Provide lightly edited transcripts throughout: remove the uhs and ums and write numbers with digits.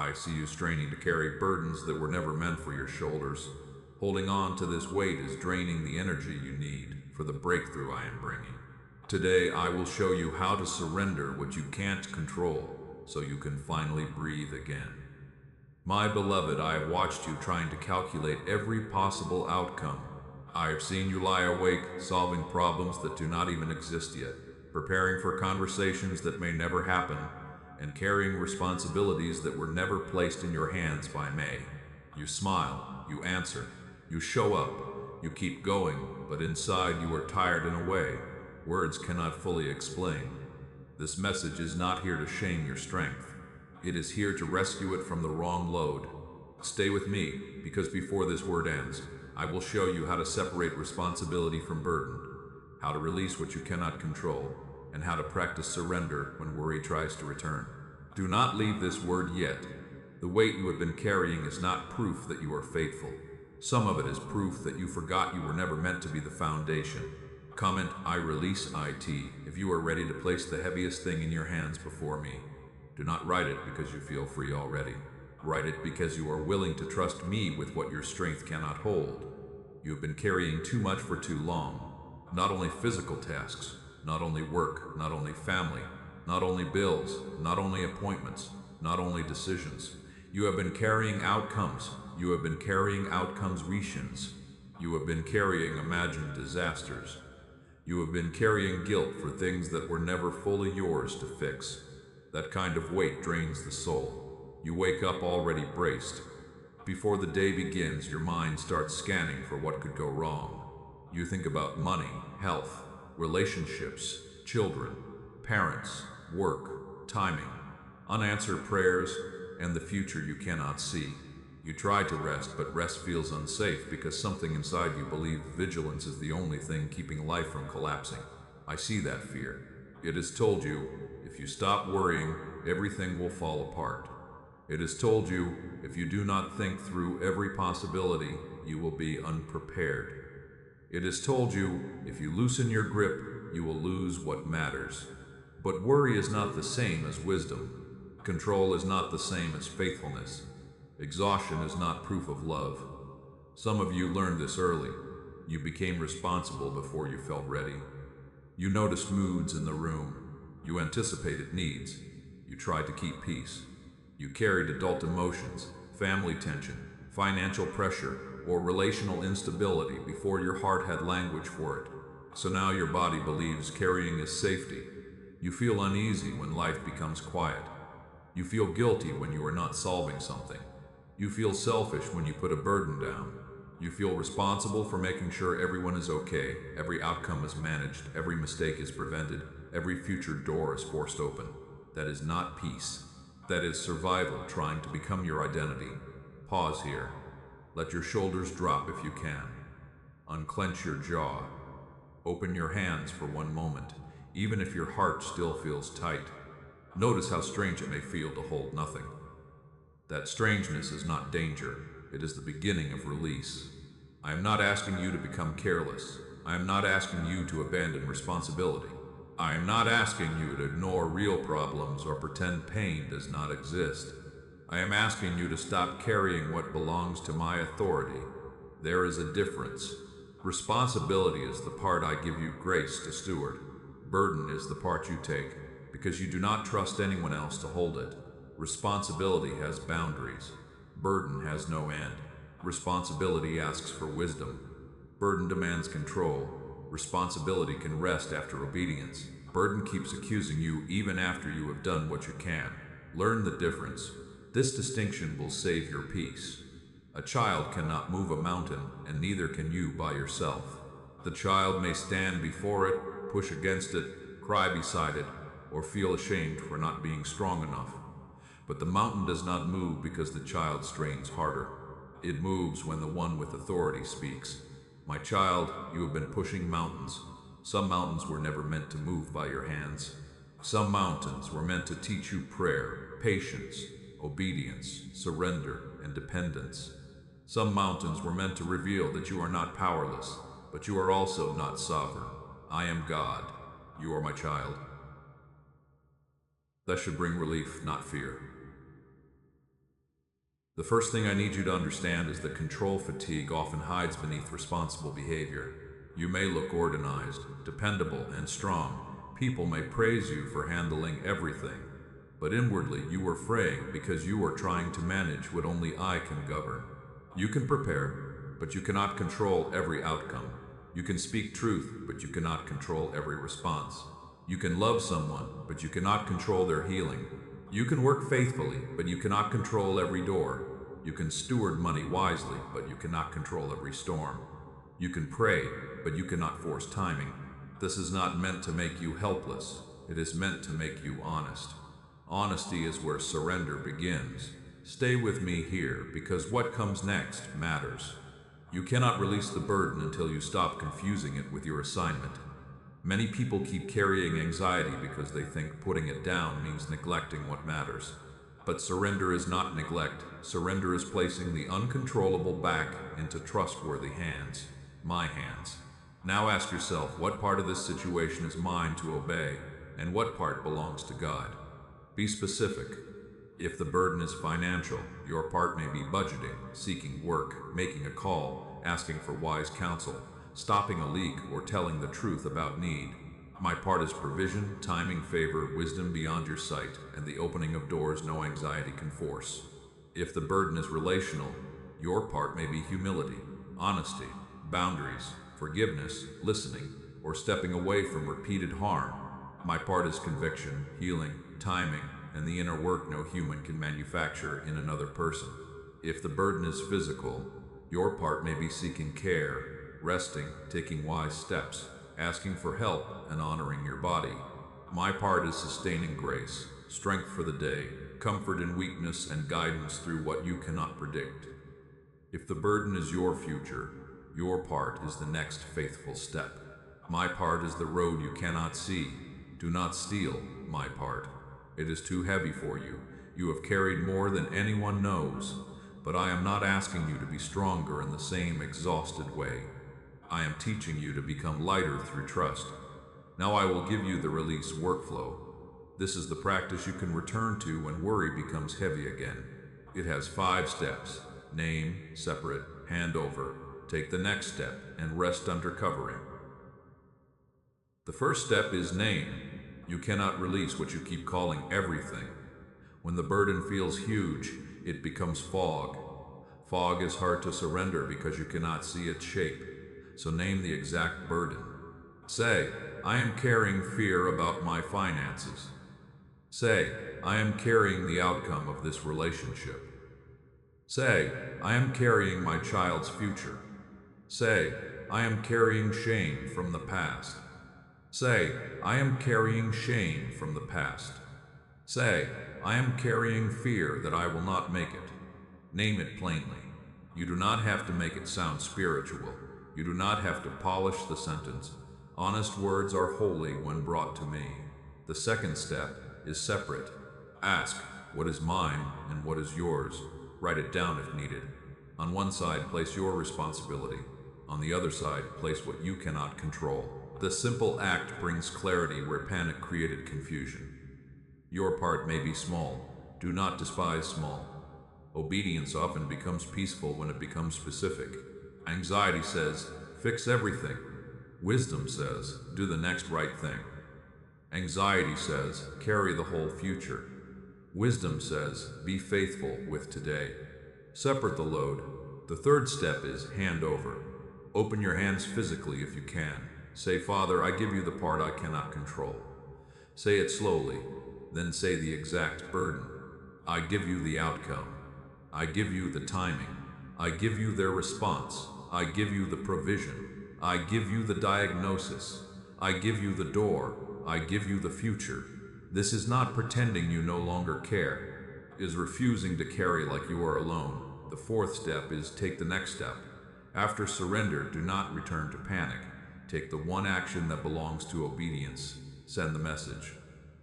I see you straining to carry burdens that were never meant for your shoulders. Holding on to this weight is draining the energy you need for the breakthrough I am bringing. Today, I will show you how to surrender what you can't control so you can finally breathe again. My beloved, I have watched you trying to calculate every possible outcome. I have seen you lie awake, solving problems that do not even exist yet, preparing for conversations that may never happen, and carrying responsibilities that were never placed in your hands by May. You smile, you answer, you show up, you keep going, but inside you are tired in a way words cannot fully explain. This message is not here to shame your strength. It is here to rescue it from the wrong load. Stay with me, because before this word ends, I will show you how to separate responsibility from burden, how to release what you cannot control, and how to practice surrender when worry tries to return. Do not leave this word yet. The weight you have been carrying is not proof that you are faithful. Some of it is proof that you forgot you were never meant to be the foundation. Comment, I release IT, if you are ready to place the heaviest thing in your hands before me. Do not write it because you feel free already. Write it because you are willing to trust me with what your strength cannot hold. You have been carrying too much for too long. Not only physical tasks, not only work, not only family, not only bills, not only appointments, not only decisions. You have been carrying outcomes. You have been carrying outcomes Rishins. You have been carrying imagined disasters. You have been carrying guilt for things that were never fully yours to fix. That kind of weight drains the soul. You wake up already braced. Before the day begins, your mind starts scanning for what could go wrong. You think about money, health, relationships, children, parents, work, timing, unanswered prayers, and the future you cannot see. You try to rest, but rest feels unsafe because something inside you believes vigilance is the only thing keeping life from collapsing. I see that fear. It has told you, if you stop worrying, everything will fall apart. It has told you, if you do not think through every possibility, you will be unprepared. It has told you, if you loosen your grip, you will lose what matters. But worry is not the same as wisdom. Control is not the same as faithfulness. Exhaustion is not proof of love. Some of you learned this early. You became responsible before you felt ready. You noticed moods in the room. You anticipated needs. You tried to keep peace. You carried adult emotions, family tension, financial pressure, or relational instability before your heart had language for it. So now your body believes carrying is safety. You feel uneasy when life becomes quiet. You feel guilty when you are not solving something. You feel selfish when you put a burden down. You feel responsible for making sure everyone is okay, every outcome is managed, every mistake is prevented, every future door is forced open. That is not peace. That is survival trying to become your identity. Pause here. Let your shoulders drop if you can. Unclench your jaw. Open your hands for one moment, even if your heart still feels tight. Notice how strange it may feel to hold nothing. That strangeness is not danger, it is the beginning of release. I am not asking you to become careless. I am not asking you to abandon responsibility. I am not asking you to ignore real problems or pretend pain does not exist. I am asking you to stop carrying what belongs to my authority. There is a difference. Responsibility is the part I give you grace to steward. Burden is the part you take, because you do not trust anyone else to hold it. Responsibility has boundaries. Burden has no end. Responsibility asks for wisdom. Burden demands control. Responsibility can rest after obedience. Burden keeps accusing you even after you have done what you can. Learn the difference. This distinction will save your peace. A child cannot move a mountain, and neither can you by yourself. The child may stand before it, push against it, cry beside it, or feel ashamed for not being strong enough. But the mountain does not move because the child strains harder. It moves when the one with authority speaks. My child, you have been pushing mountains. Some mountains were never meant to move by your hands. Some mountains were meant to teach you prayer, patience, obedience, surrender, and dependence. Some mountains were meant to reveal that you are not powerless, but you are also not sovereign. I am God. You are my child. That should bring relief, not fear. The first thing I need you to understand is that control fatigue often hides beneath responsible behavior. You may look organized, dependable, and strong. People may praise you for handling everything. But inwardly, you are fraying because you are trying to manage what only I can govern. You can prepare, but you cannot control every outcome. You can speak truth, but you cannot control every response. You can love someone, but you cannot control their healing. You can work faithfully, but you cannot control every door. You can steward money wisely, but you cannot control every storm. You can pray, but you cannot force timing. This is not meant to make you helpless. It is meant to make you honest. Honesty is where surrender begins. Stay with me here, because what comes next matters. You cannot release the burden until you stop confusing it with your assignment. Many people keep carrying anxiety because they think putting it down means neglecting what matters. But surrender is not neglect. Surrender is placing the uncontrollable back into trustworthy hands, my hands. Now ask yourself, what part of this situation is mine to obey, and what part belongs to God? Be specific. If the burden is financial, your part may be budgeting, seeking work, making a call, asking for wise counsel, stopping a leak, or telling the truth about need. My part is provision, timing, favor, wisdom beyond your sight, and the opening of doors no anxiety can force. If the burden is relational, your part may be humility, honesty, boundaries, forgiveness, listening, or stepping away from repeated harm. My part is conviction, healing, timing, and the inner work no human can manufacture in another person. If the burden is physical, your part may be seeking care, resting, taking wise steps, asking for help, and honoring your body. My part is sustaining grace, strength for the day, comfort in weakness, and guidance through what you cannot predict. If the burden is your future, your part is the next faithful step. My part is the road you cannot see. Do not steal my part. It is too heavy for you. You have carried more than anyone knows, but I am not asking you to be stronger in the same exhausted way. I am teaching you to become lighter through trust. Now I will give you the release workflow. This is the practice you can return to when worry becomes heavy again. It has 5 steps: name, separate, hand over, take the next step, and rest under covering. The first step is name. You cannot release what you keep calling everything. When the burden feels huge, it becomes fog. Fog is hard to surrender because you cannot see its shape. So name the exact burden. Say, I am carrying fear about my finances. Say, I am carrying the outcome of this relationship. Say, I am carrying my child's future. Say, I am carrying shame from the past. Say, I am carrying shame from the past. Say, I am carrying fear that I will not make it. Name it plainly. You do not have to make it sound spiritual. You do not have to polish the sentence. Honest words are holy when brought to me. The second step is separate. Ask, what is mine and what is yours? Write it down if needed. On one side, place your responsibility. On the other side, place what you cannot control. The simple act brings clarity where panic created confusion. Your part may be small. Do not despise small. Obedience often becomes peaceful when it becomes specific. Anxiety says, fix everything. Wisdom says, do the next right thing. Anxiety says, carry the whole future. Wisdom says, be faithful with today. Separate the load. The third step is hand over. Open your hands physically if you can. Say, Father, I give you the part I cannot control. Say it slowly, then say the exact burden. I give you the outcome. I give you the timing. I give you their response. I give you the provision. I give you the diagnosis. I give you the door. I give you the future. This is not pretending you no longer care. It is refusing to carry like you are alone. The fourth step is take the next step. After surrender, do not return to panic. Take the one action that belongs to obedience. Send the message.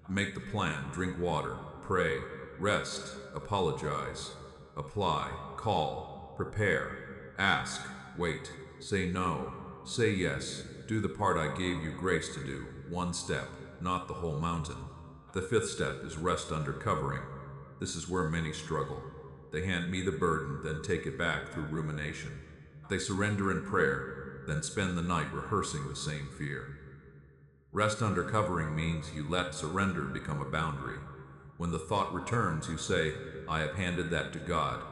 Make the plan. Drink water. Pray. Rest. Apologize. Apply. Call. Prepare. Ask. Wait. Say no. Say yes. Do the part I gave you grace to do. One step, not the whole mountain. The fifth step is rest under covering. This is where many struggle. They hand me the burden, then take it back through rumination. They surrender in prayer, then spend the night rehearsing the same fear. Rest under covering means you let surrender become a boundary. When the thought returns, you say, I have handed that to God.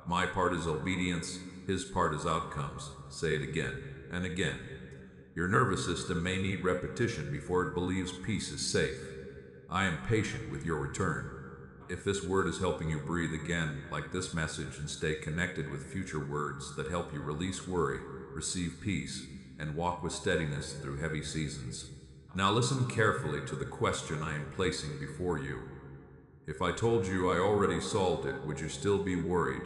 My part is obedience, His part is outcomes. Say it again and again. Your nervous system may need repetition before it believes peace is safe. I am patient with your return. If this word is helping you breathe again, like this message, and stay connected with future words that help you release worry, receive peace, and walk with steadiness through heavy seasons. Now listen carefully to the question I am placing before you. If I told you I already solved it, would you still be worried?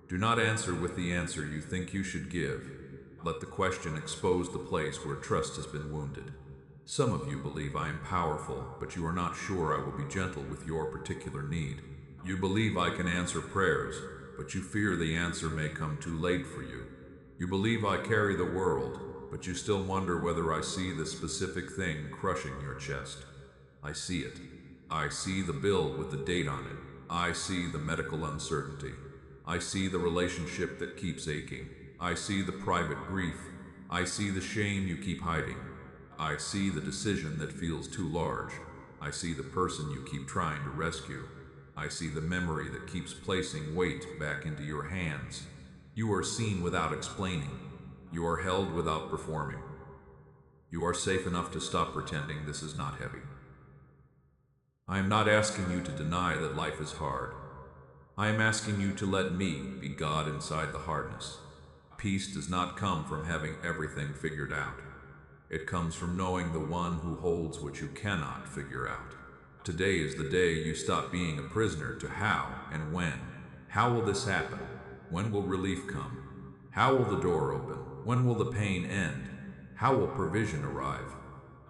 Do not answer with the answer you think you should give. Let the question expose the place where trust has been wounded. Some of you believe I am powerful, but you are not sure I will be gentle with your particular need. You believe I can answer prayers, but you fear the answer may come too late for you. You believe I carry the world, but you still wonder whether I see the specific thing crushing your chest. I see it. I see the bill with the date on it. I see the medical uncertainty. I see the relationship that keeps aching. I see the private grief. I see the shame you keep hiding. I see the decision that feels too large. I see the person you keep trying to rescue. I see the memory that keeps placing weight back into your hands. You are seen without explaining. You are held without performing. You are safe enough to stop pretending this is not heavy. I am not asking you to deny that life is hard. I am asking you to let me be God inside the hardness. Peace does not come from having everything figured out. It comes from knowing the one who holds what you cannot figure out. Today is the day you stop being a prisoner to how and when. How will this happen? When will relief come? How will the door open? When will the pain end? How will provision arrive?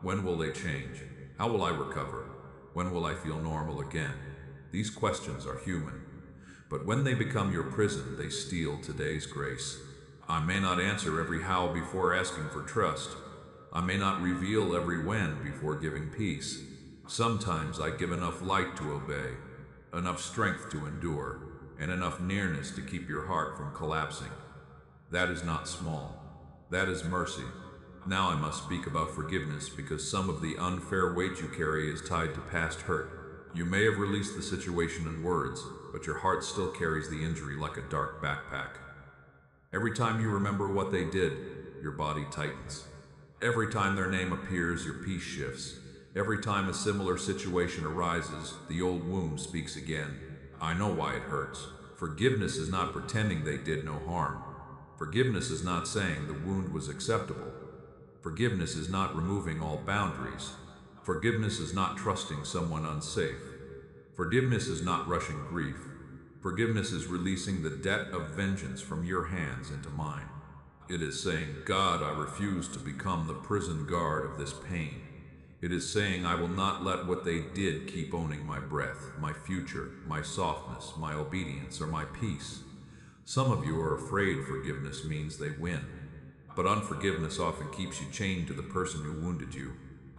When will they change? How will I recover? When will I feel normal again? These questions are human. But when they become your prison, they steal today's grace. I may not answer every how before asking for trust. I may not reveal every when before giving peace. Sometimes I give enough light to obey, enough strength to endure, and enough nearness to keep your heart from collapsing. That is not small. That is mercy. Now I must speak about forgiveness because some of the unfair weight you carry is tied to past hurt. You may have released the situation in words, but your heart still carries the injury like a dark backpack. Every time you remember what they did, your body tightens. Every time their name appears, your peace shifts. Every time a similar situation arises, the old wound speaks again. I know why it hurts. Forgiveness is not pretending they did no harm. Forgiveness is not saying the wound was acceptable. Forgiveness is not removing all boundaries. Forgiveness is not trusting someone unsafe. Forgiveness is not rushing grief. Forgiveness is releasing the debt of vengeance from your hands into mine. It is saying, God, I refuse to become the prison guard of this pain. It is saying, I will not let what they did keep owning my breath, my future, my softness, my obedience, or my peace. Some of you are afraid forgiveness means they win. But unforgiveness often keeps you chained to the person who wounded you.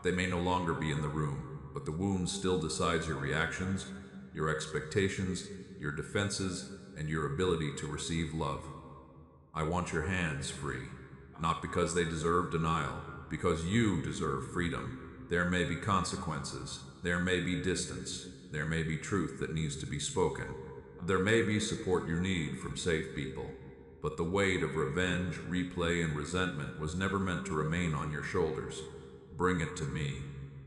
They may no longer be in the room, but the wound still decides your reactions, your expectations, your defenses, and your ability to receive love. I want your hands free, not because they deserve denial, because you deserve freedom. There may be consequences, there may be distance, there may be truth that needs to be spoken. There may be support you need from safe people, but the weight of revenge, replay, and resentment was never meant to remain on your shoulders. Bring it to me.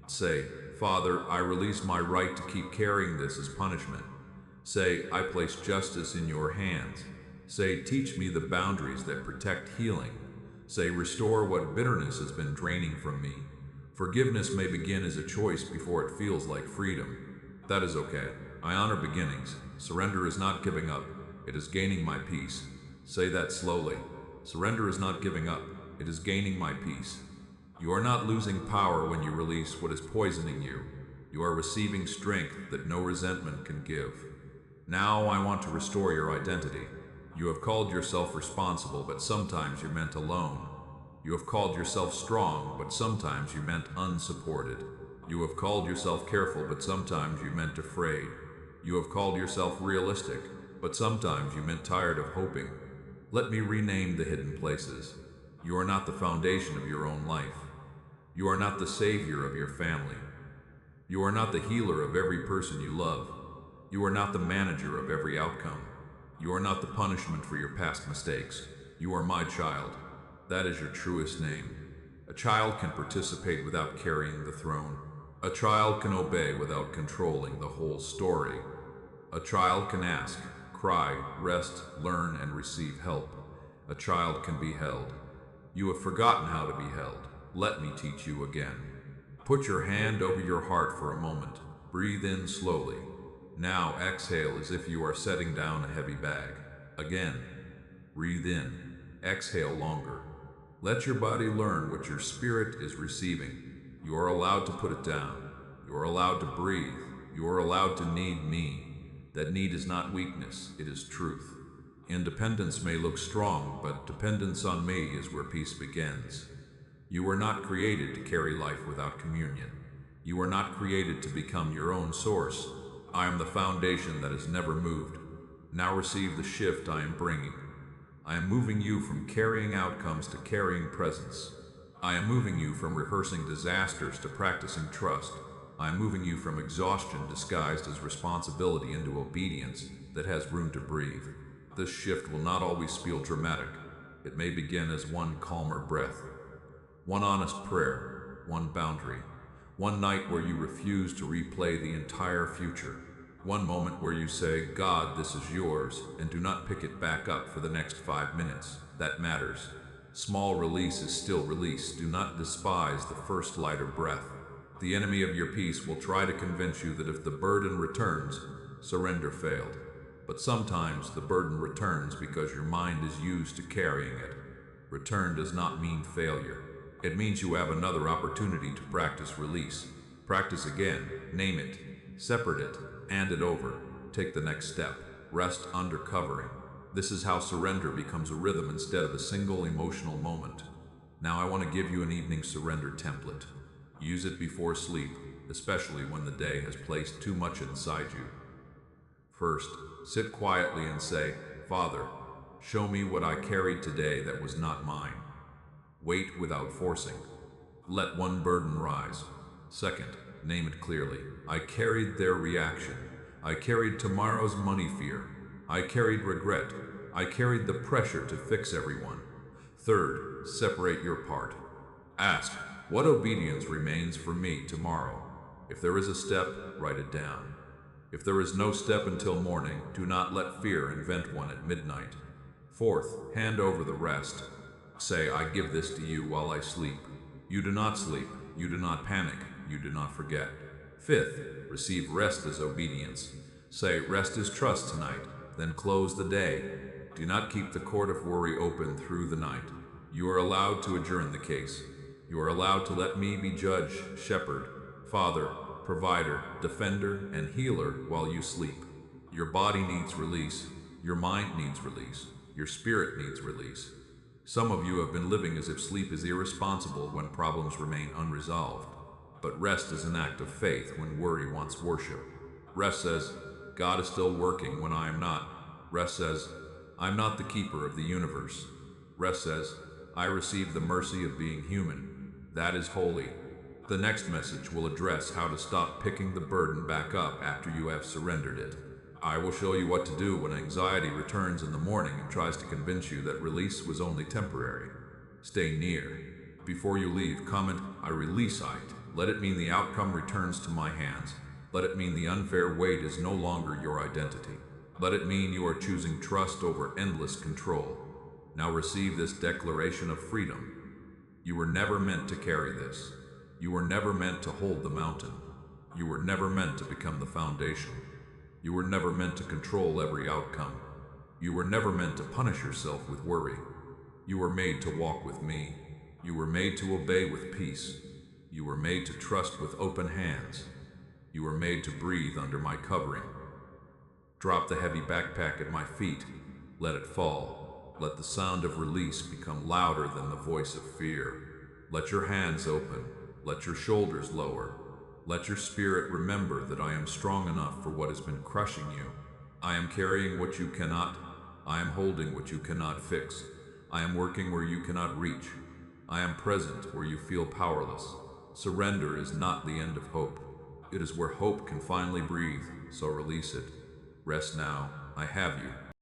Say, Father, I release my right to keep carrying this as punishment. Say, I place justice in your hands. Say, teach me the boundaries that protect healing. Say, restore what bitterness has been draining from me. Forgiveness may begin as a choice before it feels like freedom. That is okay. I honor beginnings. Surrender is not giving up. It is gaining my peace. Say that slowly. Surrender is not giving up. It is gaining my peace. You are not losing power when you release what is poisoning you. You are receiving strength that no resentment can give. Now I want to restore your identity. You have called yourself responsible, but sometimes you meant alone. You have called yourself strong, but sometimes you meant unsupported. You have called yourself careful, but sometimes you meant afraid. You have called yourself realistic, But sometimes you meant tired of hoping. Let me rename the hidden places. You are not the foundation of your own life. You are not the savior of your family. You are not the healer of every person you love. You are not the manager of every outcome. You are not the punishment for your past mistakes. You are my child. That is your truest name. A child can participate without carrying the throne. A child can obey without controlling the whole story. A child can ask, cry, rest, learn, and receive help. A child can be held. You have forgotten how to be held. Let me teach you again. Put your hand over your heart for a moment. Breathe in slowly. Now exhale as if you are setting down a heavy bag. Again. Breathe in. Exhale longer. Let your body learn what your spirit is receiving. You are allowed to put it down. You are allowed to breathe. You are allowed to need me. That need is not weakness, it is truth. Independence may look strong, but dependence on me is where peace begins. You were not created to carry life without communion. You were not created to become your own source. I am the foundation that has never moved. Now receive the shift I am bringing. I am moving you from carrying outcomes to carrying presence. I am moving you from rehearsing disasters to practicing trust. I am moving you from exhaustion disguised as responsibility into obedience that has room to breathe. This shift will not always feel dramatic. It may begin as one calmer breath, one honest prayer, one boundary, one night where you refuse to replay the entire future, one moment where you say, God, this is yours, and do not pick it back up for the next 5 minutes. That matters. Small release is still release. Do not despise the first lighter breath. The enemy of your peace will try to convince you that if the burden returns, surrender failed. But sometimes the burden returns because your mind is used to carrying it. Return does not mean failure. It means you have another opportunity to practice release. Practice again, name it, separate it, hand it over, take the next step, rest under covering. This is how surrender becomes a rhythm instead of a single emotional moment. Now I want to give you an evening surrender template. Use it before sleep, especially when the day has placed too much inside you. First, sit quietly and say, Father, show me what I carried today that was not mine. Wait without forcing. Let one burden rise. Second, name it clearly. I carried their reaction. I carried tomorrow's money fear. I carried regret. I carried the pressure to fix everyone. Third, separate your part. Ask, what obedience remains for me tomorrow? If there is a step, write it down. If there is no step until morning, do not let fear invent one at midnight. Fourth, hand over the rest. Say, I give this to you while I sleep. You do not sleep. You do not panic. You do not forget. Fifth, receive rest as obedience. Say, rest is trust tonight. Then close the day. Do not keep the court of worry open through the night. You are allowed to adjourn the case. You are allowed to let me be judge, shepherd, father, provider, defender, and healer while you sleep. Your body needs release. Your mind needs release. Your spirit needs release. Some of you have been living as if sleep is irresponsible when problems remain unresolved. But rest is an act of faith when worry wants worship. Rest says, God is still working when I am not. Rest says, I'm not the keeper of the universe. Rest says, I receive the mercy of being human. That is holy. The next message will address how to stop picking the burden back up after you have surrendered it. I will show you what to do when anxiety returns in the morning and tries to convince you that release was only temporary. Stay near. Before you leave, comment, I release it. Let it mean the outcome returns to my hands. Let it mean the unfair weight is no longer your identity. Let it mean you are choosing trust over endless control. Now receive this declaration of freedom. You were never meant to carry this. You were never meant to hold the mountain. You were never meant to become the foundation. You were never meant to control every outcome. You were never meant to punish yourself with worry. You were made to walk with me. You were made to obey with peace. You were made to trust with open hands. You were made to breathe under my covering. Drop the heavy backpack at my feet. Let it fall. Let the sound of release become louder than the voice of fear. Let your hands open. Let your shoulders lower. Let your spirit remember that I am strong enough for what has been crushing you. I am carrying what you cannot. I am holding what you cannot fix. I am working where you cannot reach. I am present where you feel powerless. Surrender is not the end of hope. It is where hope can finally breathe, so release it. Rest now. I have you.